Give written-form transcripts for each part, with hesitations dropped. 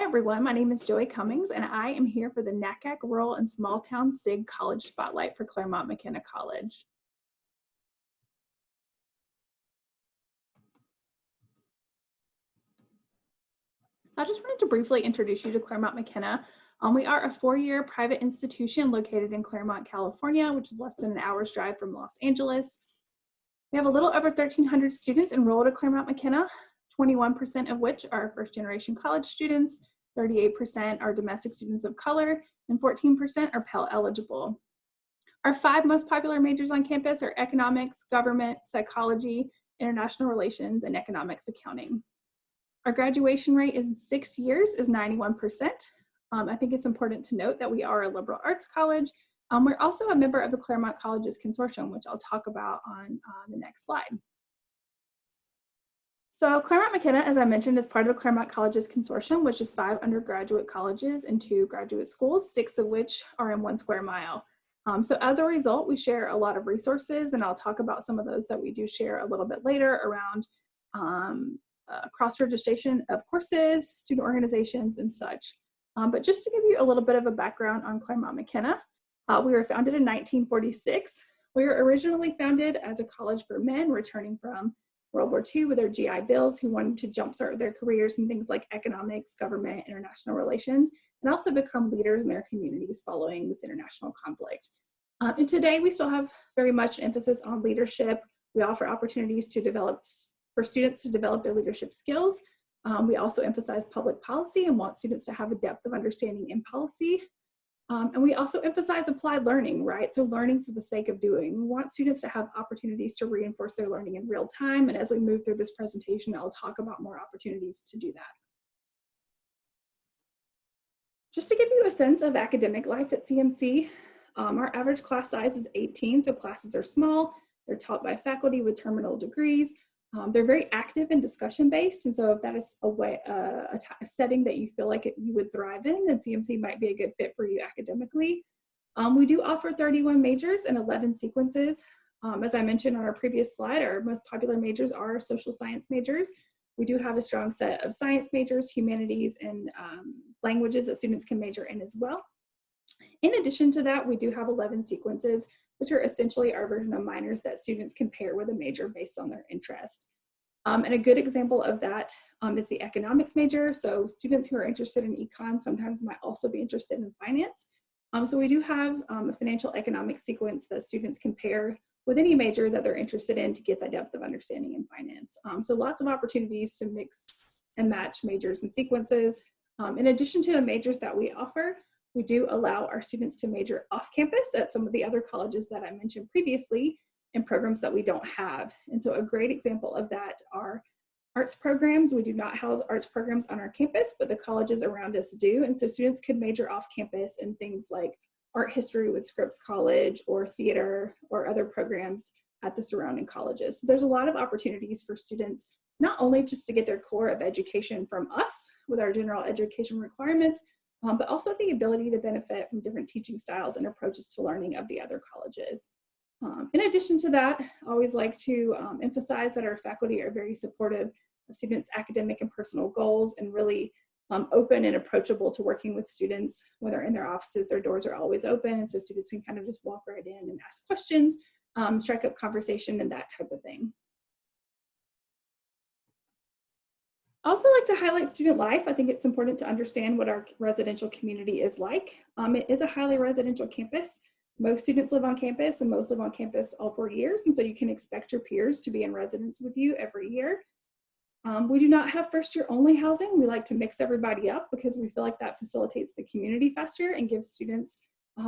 Hi everyone, my name is Joey Cummings and I am here for the NACAC Rural and Small Town SIG College Spotlight for Claremont McKenna College. So I just wanted to briefly introduce you to Claremont McKenna. We are a four-year private institution located in Claremont, California, which is less than an hour's drive from Los Angeles. We have a little over 1,300 students enrolled at Claremont McKenna, 21% of which are first-generation college students, 38% are domestic students of color, and 14% are Pell eligible. Our five most popular majors on campus are economics, government, psychology, international relations, and economics accounting. Our graduation rate in 6 years is 91%. I think it's important to note that we are a liberal arts college. We're also a member of the Claremont Colleges Consortium, which I'll talk about on the next slide. So Claremont McKenna, as I mentioned, is part of the Claremont Colleges Consortium, which is 5 undergraduate colleges and 2 graduate schools, 6 of which are in 1 square mile. So as a result, we share a lot of resources, and I'll talk about some of those that we do share a little bit later around cross-registration of courses, student organizations, and such. But just to give you a little bit of a background on Claremont McKenna, we were founded in 1946. We were originally founded as a college for men returning from World War II with their GI Bills who wanted to jumpstart their careers in things like economics, government, international relations, and also become leaders in their communities following this international conflict. And today we still have very much emphasis on leadership. We offer opportunities for students to develop their leadership skills. We also emphasize public policy and want students to have a depth of understanding in policy. And we also emphasize applied learning, right? So learning for the sake of doing. We want students to have opportunities to reinforce their learning in real time. And as we move through this presentation, I'll talk about more opportunities to do that. Just to give you a sense of academic life at CMC, our average class size is 18, so classes are small. They're taught by faculty with terminal degrees. They're very active and discussion-based, and so if that is a setting that you feel like you would thrive in, then CMC might be a good fit for you academically. We do offer 31 majors and 11 sequences. As I mentioned on our previous slide, our most popular majors are social science majors. We do have a strong set of science majors, humanities, and languages that students can major in as well. In addition to that, we do have 11 sequences, which are essentially our version of minors that students can pair with a major based on their interest. And a good example of that is the economics major. So students who are interested in econ sometimes might also be interested in finance. So we do have a financial economics sequence that students can pair with any major that they're interested in to get that depth of understanding in finance. So lots of opportunities to mix and match majors and sequences. In addition to the majors that we offer, we do allow our students to major off campus at some of the other colleges that I mentioned previously in programs that we don't have. And so a great example of that are arts programs. We do not house arts programs on our campus, but the colleges around us do. And so students could major off campus in things like art history with Scripps College or theater or other programs at the surrounding colleges. So there's a lot of opportunities for students, not only just to get their core of education from us with our general education requirements, but also the ability to benefit from different teaching styles and approaches to learning of the other colleges. In addition to that, I always like to emphasize that our faculty are very supportive of students' academic and personal goals and really open and approachable to working with students. When they're in their offices, their doors are always open, and so students can kind of just walk right in and ask questions, strike up conversation, and that type of thing. I also like to highlight student life. I think it's important to understand what our residential community is like. It is a highly residential campus. Most students live on campus, and most live on campus all 4 years, and so you can expect your peers to be in residence with you every year. We do not have first-year only housing. We like to mix everybody up because we feel like that facilitates the community faster and gives students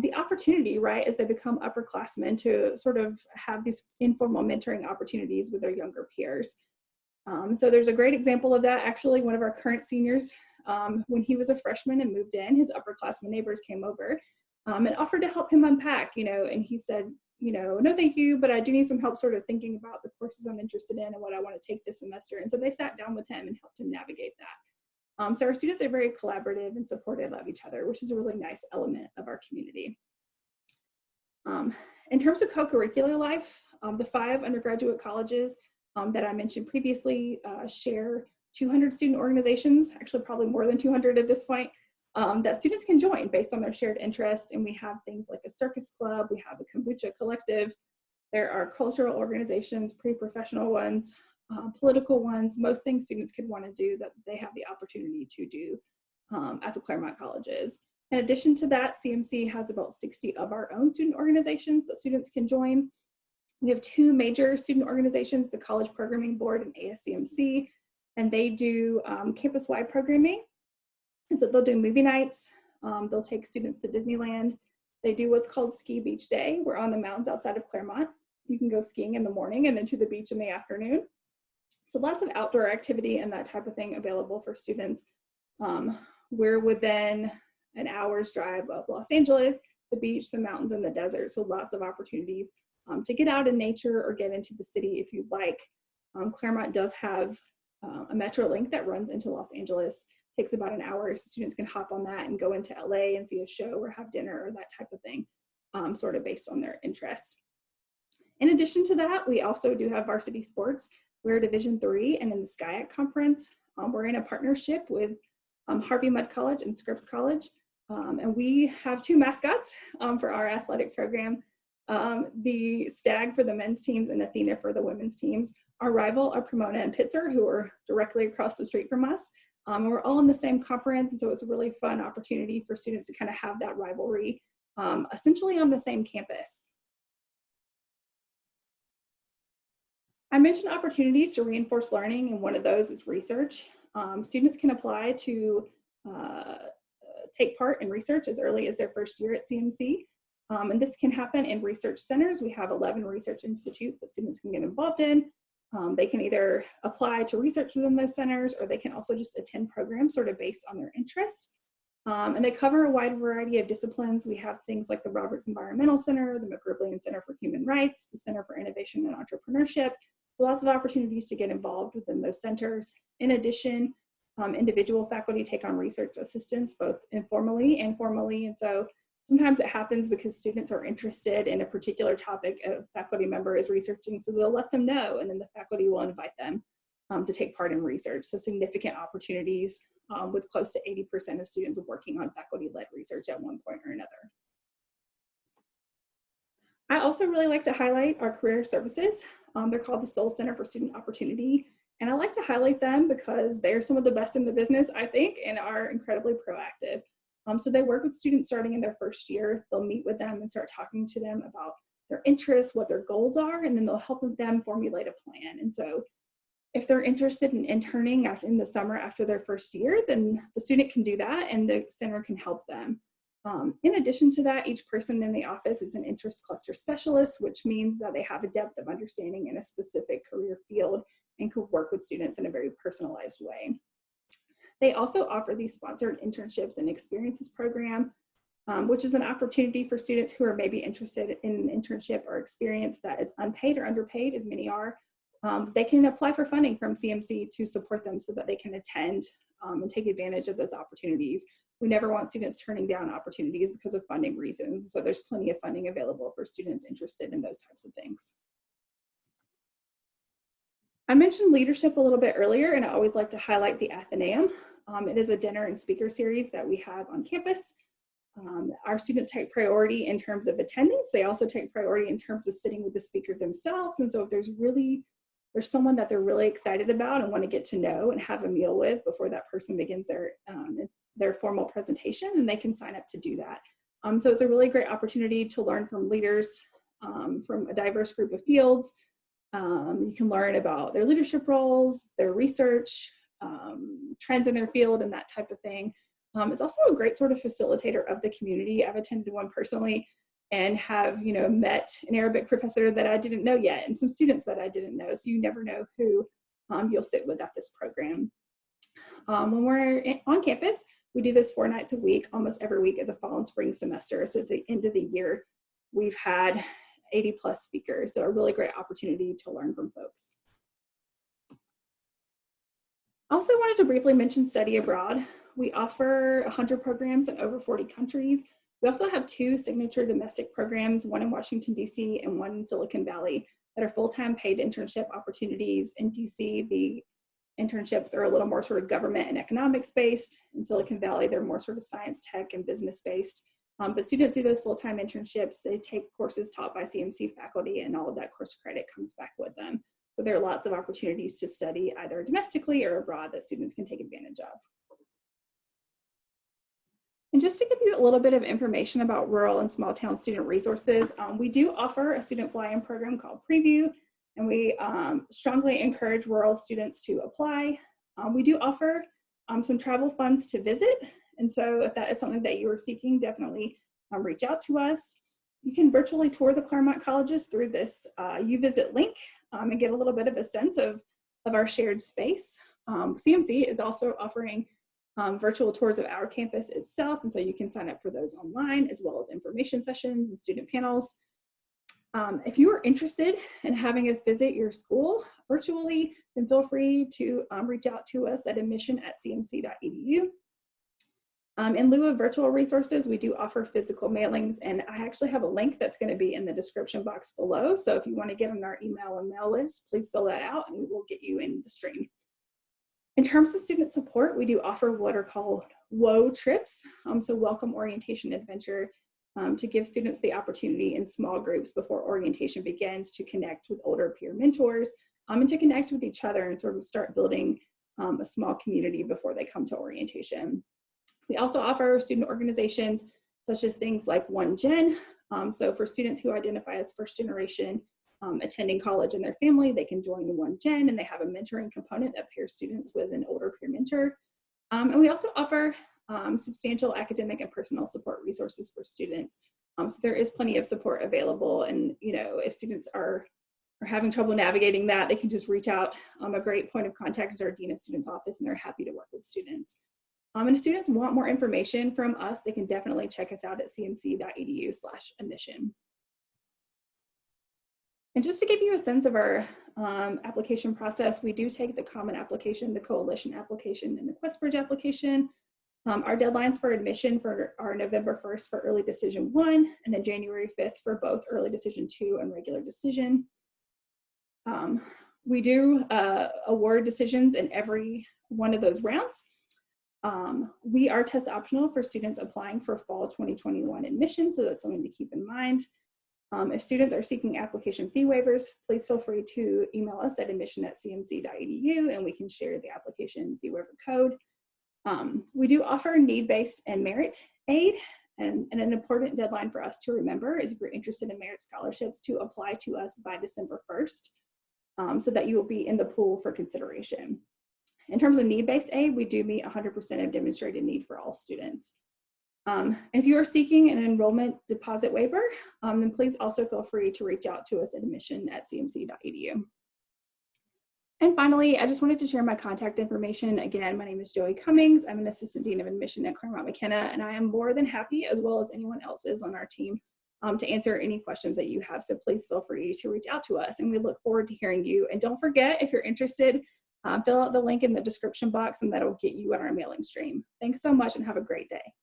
the opportunity, right, as they become upperclassmen to sort of have these informal mentoring opportunities with their younger peers. So there's a great example of that. Actually, one of our current seniors, when he was a freshman and moved in, his upperclassmen neighbors came over and offered to help him unpack, and he said, no, thank you, but I do need some help sort of thinking about the courses I'm interested in and what I want to take this semester. And so they sat down with him and helped him navigate that. So our students are very collaborative and supportive of each other, which is a really nice element of our community. In terms of co-curricular life, the 5 undergraduate colleges that I mentioned previously share 200 student organizations, actually probably more than 200 at this point, that students can join based on their shared interest. And we have things like a circus club, we have a kombucha collective, there are cultural organizations, pre-professional ones, political ones, most things students could want to do that they have the opportunity to do at the Claremont colleges. In addition to that, CMC has about 60 of our own student organizations that students can join. We have two major student organizations, the College Programming Board and ASCMC, and they do campus-wide programming. And so they'll do movie nights, they'll take students to Disneyland. They do what's called Ski Beach Day. We're on the mountains outside of Claremont. You can go skiing in the morning and then to the beach in the afternoon. So lots of outdoor activity and that type of thing available for students. We're within an hour's drive of Los Angeles, the beach, the mountains, and the desert. So lots of opportunities to get out in nature or get into the city if you'd like. Claremont does have a metro link that runs into Los Angeles. Takes about an hour, so students can hop on that and go into LA and see a show or have dinner or that type of thing, sort of based on their interest. In addition to that, we also do have varsity sports. We're Division III, and in the SCIAC conference, we're in a partnership with Harvey Mudd College and Scripps College, and we have two mascots for our athletic program. The Stag for the men's teams and Athena for the women's teams. Our rival are Pomona and Pitzer, who are directly across the street from us. We're all in the same conference, and so it's a really fun opportunity for students to kind of have that rivalry essentially on the same campus. I mentioned opportunities to reinforce learning, and one of those is research. Students can apply to take part in research as early as their first year at CMC. And this can happen in research centers. We have 11 research institutes that students can get involved in. They can either apply to research within those centers, or they can also just attend programs sort of based on their interest. And they cover a wide variety of disciplines. We have things like the Roberts Environmental Center, the McGriblian Center for Human Rights, the Center for Innovation and Entrepreneurship. So lots of opportunities to get involved within those centers. In addition, individual faculty take on research assistants, both informally and formally. And so sometimes it happens because students are interested in a particular topic a faculty member is researching, so they'll let them know, and then the faculty will invite them to take part in research. So significant opportunities with close to 80% of students working on faculty-led research at one point or another. I also really like to highlight our career services. They're called the Soul Center for Student Opportunity. And I like to highlight them because they're some of the best in the business, I think, and are incredibly proactive. So they work with students starting in their first year. They'll meet with them and start talking to them about their interests, what their goals are, and then they'll help them formulate a plan. And so if they're interested in interning in the summer after their first year, then the student can do that and the center can help them. In addition to that, each person in the office is an interest cluster specialist, which means that they have a depth of understanding in a specific career field and can work with students in a very personalized way. They also offer these sponsored internships and experiences program, which is an opportunity for students who are maybe interested in an internship or experience that is unpaid or underpaid, as many are. They can apply for funding from CMC to support them so that they can attend and take advantage of those opportunities. We never want students turning down opportunities because of funding reasons. So there's plenty of funding available for students interested in those types of things. I mentioned leadership a little bit earlier, and I always like to highlight the Athenaeum. It is a dinner and speaker series that we have on campus. Our students take priority in terms of attendance. They also take priority in terms of sitting with the speaker themselves. And so if there's someone that they're really excited about and want to get to know and have a meal with before that person begins their formal presentation, and they can sign up to do that. So it's a really great opportunity to learn from leaders from a diverse group of fields. You can learn about their leadership roles, their research, trends in their field, and that type of thing. It's also a great sort of facilitator of the community. I've attended one personally and have met an Arabic professor that I didn't know yet, and some students that I didn't know. So you never know who you'll sit with at this program. When we're on campus, we do this 4 nights a week, almost every week of the fall and spring semester. So at the end of the year, we've had 80 plus speakers. So a really great opportunity to learn from folks. I also wanted to briefly mention study abroad. We offer 100 programs in over 40 countries. We also have 2 signature domestic programs, one in Washington, D.C. and one in Silicon Valley, that are full-time paid internship opportunities. In D.C., the internships are a little more sort of government and economics based. In Silicon Valley, they're more sort of science, tech, and business based. But students do those full-time internships. They take courses taught by CMC faculty, and all of that course credit comes back with them. So there are lots of opportunities to study either domestically or abroad that students can take advantage of. And just to give you a little bit of information about rural and small town student resources, we do offer a student fly-in program called Preview, and we strongly encourage rural students to apply. We do offer some travel funds to visit, and so if that is something that you are seeking, definitely reach out to us. You can virtually tour the Claremont colleges through this UVisit link and get a little bit of a sense of our shared space. CMC is also offering virtual tours of our campus itself, and so you can sign up for those online, as well as information sessions and student panels. If you are interested in having us visit your school virtually, then feel free to reach out to us at admission@cmc.edu. In lieu of virtual resources, we do offer physical mailings, and I actually have a link that's going to be in the description box below. So if you want to get on our email and mail list, please fill that out and we will get you in the stream. In terms of student support, we do offer what are called WOA trips, so Welcome Orientation Adventure, to give students the opportunity in small groups before orientation begins to connect with older peer mentors and to connect with each other and sort of start building a small community before they come to orientation. We also offer student organizations such as things like One Gen. So for students who identify as first generation attending college and their family, they can join One Gen, and they have a mentoring component that pairs students with an older peer mentor. And we also offer substantial academic and personal support resources for students. So there is plenty of support available, and if students are having trouble navigating that, they can just reach out. A great point of contact is our Dean of Students office, and they're happy to work with students. And if students want more information from us, they can definitely check us out at cmc.edu/admission. And just to give you a sense of our application process, we do take the common application, the coalition application, and the QuestBridge application. Our deadlines for admission are November 1st for early decision 1, and then January 5th for both early decision 2 and regular decision. We do award decisions in every one of those rounds. We are test optional for students applying for fall 2021 admission, so that's something to keep in mind. If students are seeking application fee waivers, please feel free to email us at admission@cmc.edu, and we can share the application fee waiver code. We do offer need-based and merit aid, and an important deadline for us to remember is if you're interested in merit scholarships to apply to us by December 1st, so that you will be in the pool for consideration. In terms of need-based aid, we do meet 100% of demonstrated need for all students. And if you are seeking an enrollment deposit waiver, then please also feel free to reach out to us at admission@cmc.edu. And finally, I just wanted to share my contact information. Again, my name is Joey Cummings. I'm an Assistant Dean of Admission at Claremont McKenna, and I am more than happy, as well as anyone else is on our team, to answer any questions that you have. So please feel free to reach out to us, and we look forward to hearing you. And don't forget, if you're interested, fill out the link in the description box, and that'll get you on our mailing stream. Thanks so much, and have a great day.